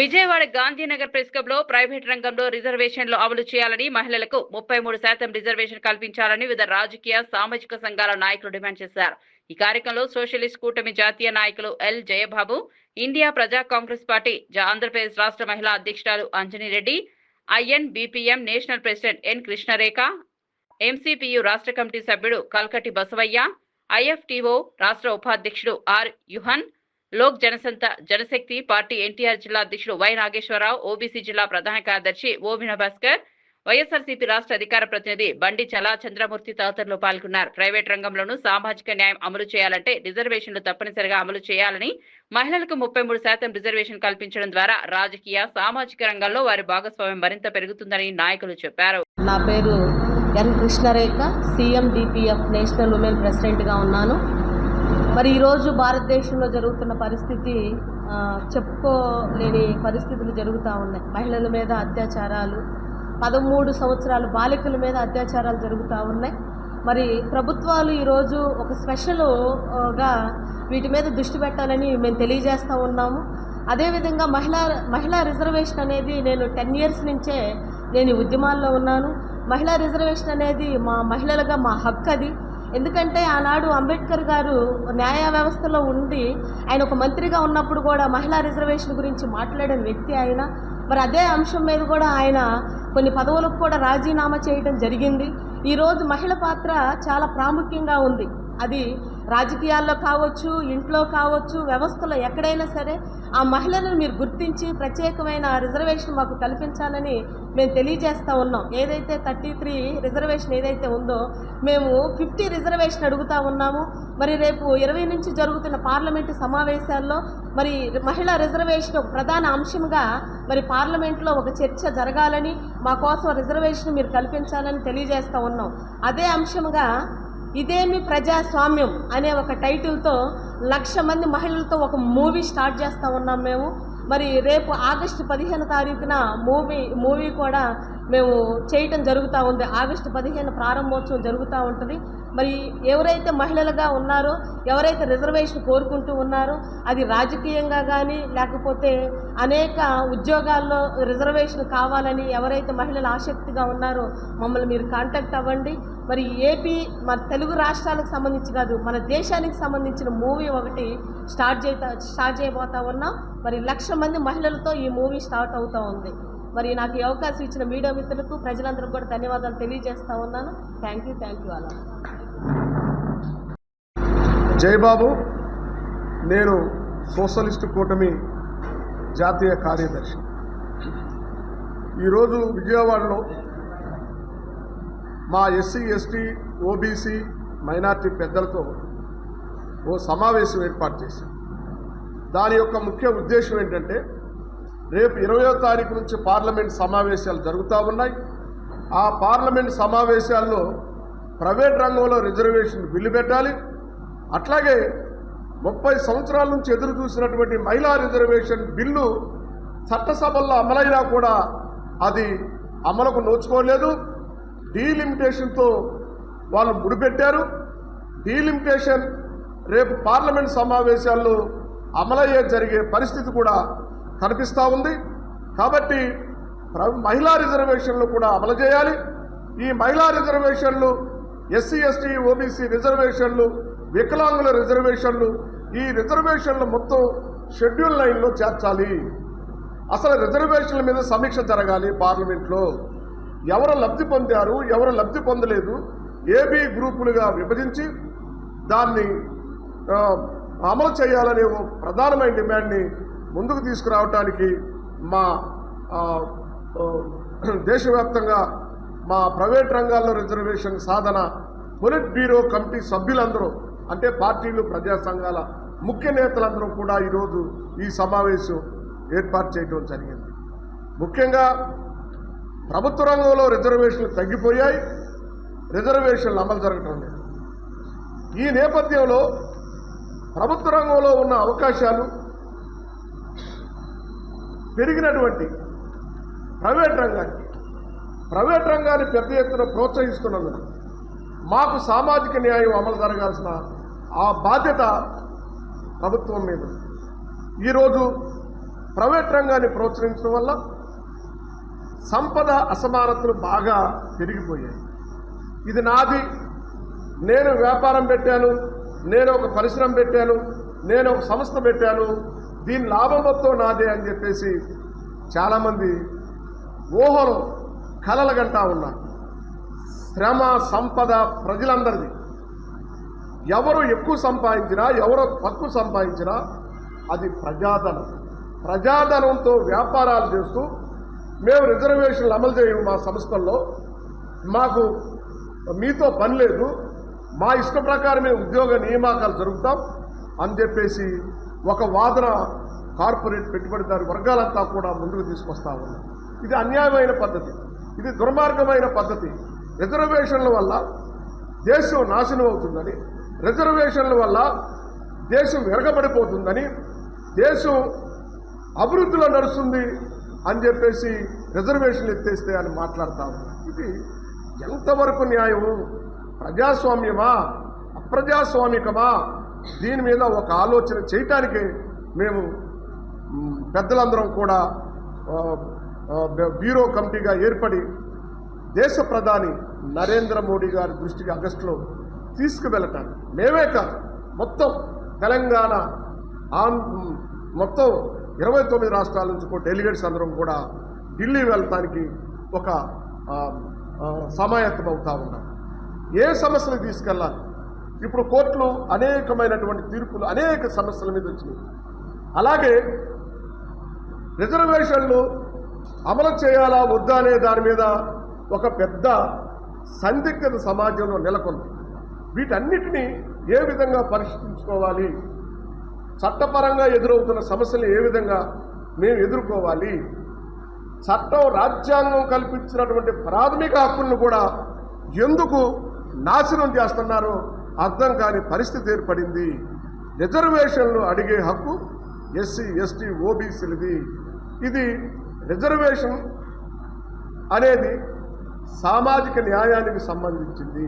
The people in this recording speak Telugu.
విజయవాడ గాంధీనగర్ ప్రెస్ క్లబ్ లో ప్రైవేట్ రంగంలో రిజర్వేషన్లు అమలు చేయాలని, మహిళలకు 33% రిజర్వేషన్ కల్పించాలని వివిధ రాజకీయ సామాజిక సంఘాల నాయకులు డిమాండ్ చేశారు. ఈ కార్యక్రమంలో సోషలిస్ట్ కూటమి జాతీయ నాయకులు ఎల్ జయబాబు, ఇండియా ప్రజా కాంగ్రెస్ పార్టీ ఆంధ్రప్రదేశ్ రాష్ట్ర మహిళా అధ్యక్షురాలు Anjani Reddy, INBPM national president N Krishnarekha, MCPU రాష్ట్ర కమిటీ సభ్యుడు కల్కటి బసవయ్య, ఐఎఫ్టీఓ రాష్ట్ర ఉపాధ్యక్షుడు ఆర్ యుహన్, లోక్ జనశక్తి పార్టీ ఎన్టీఆర్ జిల్లా అధ్యక్షుడు వై నాగేశ్వరరావు, ఓబీసీ జిల్లా ప్రధాన కార్యదర్శి ఓబిన భాస్కర్, వైఎస్ఆర్సీపీ రాష్ట్ర అధికార ప్రతినిధి బండి చలా చంద్రమూర్తి తదితరులు పాల్గొన్నారు. ప్రైవేట్ రంగంలోనూ సామాజిక న్యాయం అమలు చేయాలంటే రిజర్వేషన్లు తప్పనిసరిగా అమలు చేయాలని, మహిళలకు 33% రిజర్వేషన్ కల్పించడం ద్వారా రాజకీయ సామాజిక రంగంలో వారి భాగస్వామ్యం మరింత పెరుగుతుందని నాయకులు చెప్పారు. నా పేరు ఎన్ కృష్ణరేఖ, సిఎండిపిఎఫ్ నేషనల్ ఉమెన్ ప్రెసిడెంట్గా ఉన్నాను. మరి ఈరోజు భారతదేశంలో జరుగుతున్న పరిస్థితి చెప్పుకోలేని పరిస్థితులు జరుగుతూ ఉన్నాయి. మహిళల మీద అత్యాచారాలు, 13 సంవత్సరాల బాలికల మీద అత్యాచారాలు జరుగుతూ ఉన్నాయి. మరి ప్రభుత్వాలు ఈరోజు ఒక స్పెషల్గా వీటి మీద దృష్టి పెట్టాలని మేము తెలియజేస్తూ ఉన్నాము. అదేవిధంగా మహిళా రిజర్వేషన్ అనేది నేను 10 years నుంచే నేను ఉద్యమాల్లో ఉన్నాను. మహిళా రిజర్వేషన్ అనేది మా మహిళలుగా మా హక్కు అది. ఎందుకంటే ఆనాడు అంబేద్కర్ గారు న్యాయ వ్యవస్థలో ఉండి ఆయన ఒక మంత్రిగా ఉన్నప్పుడు కూడా మహిళా రిజర్వేషన్ గురించి మాట్లాడిన వ్యక్తి ఆయన. మరి అదే అంశం మీద కూడా ఆయన కొన్ని పదవులకు కూడా రాజీనామా చేయడం జరిగింది. ఈరోజు మహిళ పాత్ర చాలా ప్రాముఖ్యంగా ఉంది. అది రాజకీయాల్లో కావచ్చు, ఇంట్లో కావచ్చు, వ్యవస్థలో ఎక్కడైనా సరే ఆ మహిళలను మీరు గుర్తించి ప్రత్యేకమైన రిజర్వేషన్ మాకు కల్పించాలని మేము తెలియజేస్తూ ఉన్నాం. ఏదైతే 33 రిజర్వేషన్ ఏదైతే ఉందో మేము 50 రిజర్వేషన్ అడుగుతూ ఉన్నాము. మరి రేపు 20 నుంచి జరుగుతున్న పార్లమెంటు సమావేశాల్లో మరి మహిళా రిజర్వేషన్ ఒక ప్రధాన అంశంగా మరి పార్లమెంట్లో ఒక చర్చ జరగాలని, మా కోసం రిజర్వేషన్ మీరు కల్పించాలని తెలియజేస్తూ ఉన్నాం. అదే అంశంగా ఇదేమి ప్రజాస్వామ్యం అనే ఒక టైటిల్తో 1,00,000 మంది మహిళలతో ఒక మూవీ స్టార్ట్ చేస్తూ ఉన్నాం మేము. మరి రేపు ఆగస్టు 15 తారీఖున మూవీ కూడా మేము చేయటం జరుగుతూ ఉంది. ఆగస్టు 15 ప్రారంభోత్సవం జరుగుతూ ఉంటుంది. మరి ఎవరైతే మహిళలుగా ఉన్నారో, ఎవరైతే రిజర్వేషన్ కోరుకుంటూ ఉన్నారో, అది రాజకీయంగా కానీ లేకపోతే అనేక ఉద్యోగాల్లో రిజర్వేషన్ కావాలని ఎవరైతే మహిళలు ఆసక్తిగా ఉన్నారో మమ్మల్ని మీరు కాంటాక్ట్ అవ్వండి. మరి ఏపీ మన తెలుగు రాష్ట్రాలకు సంబంధించి కాదు, మన దేశానికి సంబంధించిన మూవీ ఒకటి స్టార్ట్ చేయబోతా ఉన్నాం. మరి 1,00,000 మంది మహిళలతో ఈ మూవీ స్టార్ట్ అవుతూ ఉంది. మరి నాకు ఈ అవకాశం ఇచ్చిన మీడియా మిత్రులకు, ప్రజలందరికీ కూడా ధన్యవాదాలు తెలియజేస్తూ ఉన్నాను. థ్యాంక్ యూ అలా. జయబాబు, నేను సోషలిస్ట్ కూటమి జాతీయ కార్యదర్శి. ఈరోజు విజయవాడలో మా ఎస్సీ, ఎస్టీ, ఓబీసీ, మైనార్టీ పెద్దలతో ఓ సమావేశం ఏర్పాటు చేశాం. దాని యొక్క ముఖ్య ఉద్దేశం ఏంటంటే, రేపు 20వ తారీఖు నుంచి పార్లమెంట్ సమావేశాలు జరుగుతూ ఉన్నాయి. ఆ పార్లమెంట్ సమావేశాల్లో ప్రైవేట్ రంగంలో రిజర్వేషన్ బిల్లు పెట్టాలి. అట్లాగే 30 సంవత్సరాల నుంచి ఎదురు చూసినటువంటి మహిళా రిజర్వేషన్ బిల్లు చట్టసభల్లో అమలైనా కూడా అది అమలుకు నోచుకోలేదు. డీలిమిటేషన్తో వాళ్ళు ముడిపెట్టారు. డీలిమిటేషన్ రేపు పార్లమెంట్ సమావేశాల్లో అమలయ్యే జరిగే పరిస్థితి కూడా కనిపిస్తూ ఉంది. కాబట్టి మహిళా రిజర్వేషన్లు కూడా అమలు చేయాలి. ఈ మహిళా రిజర్వేషన్లు, ఎస్సీ, ఎస్టీ, ఓబీసీ రిజర్వేషన్లు, వికలాంగుల రిజర్వేషన్లు, ఈ రిజర్వేషన్లు మొత్తం షెడ్యూల్ 9లో చేర్చాలి. అసలు రిజర్వేషన్ల మీద సమీక్ష జరగాలి పార్లమెంట్లో. ఎవరు లబ్ధి పొందారు, ఎవరు లబ్ధి పొందలేదు, ఏబీ గ్రూపులుగా విభజించి దాన్ని అమలు చేయాలనే ఓ ప్రధానమైన డిమాండ్ని ముందుకు తీసుకురావడానికి మా దేశవ్యాప్తంగా మా ప్రైవేట్ రంగాల్లో రిజర్వేషన్ సాధన పొలిట్ బ్యూరో కమిటీ సభ్యులందరూ, అంటే పార్టీలు, ప్రజా సంఘాల ముఖ్య నేతలందరూ కూడా ఈరోజు ఈ సమావేశం ఏర్పాటు చేయడం జరిగింది. ముఖ్యంగా ప్రభుత్వ రంగంలో రిజర్వేషన్లు తగ్గిపోయాయి, రిజర్వేషన్లు అమలు జరగటం లేదు. ఈ నేపథ్యంలో ప్రభుత్వ రంగంలో ఉన్న అవకాశాలు పెరిగినటువంటి ప్రైవేట్ రంగాన్ని పెద్ద ఎత్తున ప్రోత్సహిస్తున్నందున మాకు సామాజిక న్యాయం అమలు జరగాల్సిన ఆ బాధ్యత ప్రభుత్వం మీద. ఈరోజు ప్రైవేట్ రంగాన్ని ప్రోత్సహించడం వల్ల సంపద అసమానతలు బాగా పెరిగిపోయాయి. ఇది నాది, నేను వ్యాపారం పెట్టాను, నేను ఒక పరిశ్రమ పెట్టాను, నేను ఒక సంస్థ పెట్టాను, దీని లాభం మొత్తం నాదే అని చెప్పేసి చాలామంది ఊహలు కలలుగంటా ఉన్నారు. శ్రమ సంపద ప్రజలందరిది. ఎవరు ఎక్కువ సంపాదించినా ఎవరు తక్కువ సంపాదించినా అది ప్రజాధనం. ప్రజాధనంతో వ్యాపారాలు చేస్తూ మేము రిజర్వేషన్లు అమలు చేయము, మా సంస్థల్లో మాకు మీతో పని లేదు, మా ఇష్ట ప్రకారమే ఉద్యోగ నియామకాలు జరుగుతాం అని చెప్పేసి ఒక వాదన కార్పొరేట్ పెట్టుబడిదారు వర్గాలంతా కూడా ముందుకు తీసుకొస్తా ఉన్నారు. ఇది అన్యాయమైన పద్ధతి, ఇది దుర్మార్గమైన పద్ధతి. రిజర్వేషన్ల వల్ల దేశం నాశనం అవుతుందని, రిజర్వేషన్ల వల్ల దేశం వెరగబడిపోతుందని, దేశం అభివృద్ధిలో నడుస్తుంది అని చెప్పేసి రిజర్వేషన్లు ఎత్తేస్తే అని మాట్లాడతా ఉన్నారు. ఇది ఎంతవరకు న్యాయము? ప్రజాస్వామ్యమా అప్రజాస్వామికమా? దీని మీద ఒక ఆలోచన చేయటానికి మేము పెద్దలందరం కూడా బ్యూరో కమిటీగా ఏర్పడి దేశ ప్రధాని నరేంద్ర మోడీ గారి దృష్టికి ఆగస్టులో తీసుకువెళ్ళటానికి, మేమే కాదు మొత్తం తెలంగాణ మొత్తం 29 రాష్ట్రాల నుంచి కూడా డెలిగేట్స్ అందరం కూడా ఢిల్లీ వెళ్ళటానికి ఒక సమాయత్తం అవుతా ఉన్నాం. ఏ సమస్యలు తీసుకెళ్ళాలి? ఇప్పుడు కోర్టులు అనేకమైనటువంటి తీర్పులు అనేక సమస్యల మీద వచ్చినాయి. అలాగే రిజర్వేషన్లు అమలు చేయాలా వద్దా అనే దాని మీద ఒక పెద్ద సందిగ్ధత సమాజంలో నెలకొంది. వీటన్నిటినీ ఏ విధంగా పరిష్కరించుకోవాలి, చట్టపరంగా ఎదురవుతున్న సమస్యలు ఏ విధంగా మేము ఎదుర్కోవాలి, చట్టం రాజ్యాంగం కల్పించినటువంటి ప్రాథమిక హక్కులను కూడా ఎందుకు నాశనం చేస్తున్నారో అర్థం కాని పరిస్థితి ఏర్పడింది. రిజర్వేషన్లు అడిగే హక్కు ఎస్సీ ఎస్టీ ఓబీసీలది. ఇది రిజర్వేషన్ అనేది సామాజిక న్యాయానికి సంబంధించింది.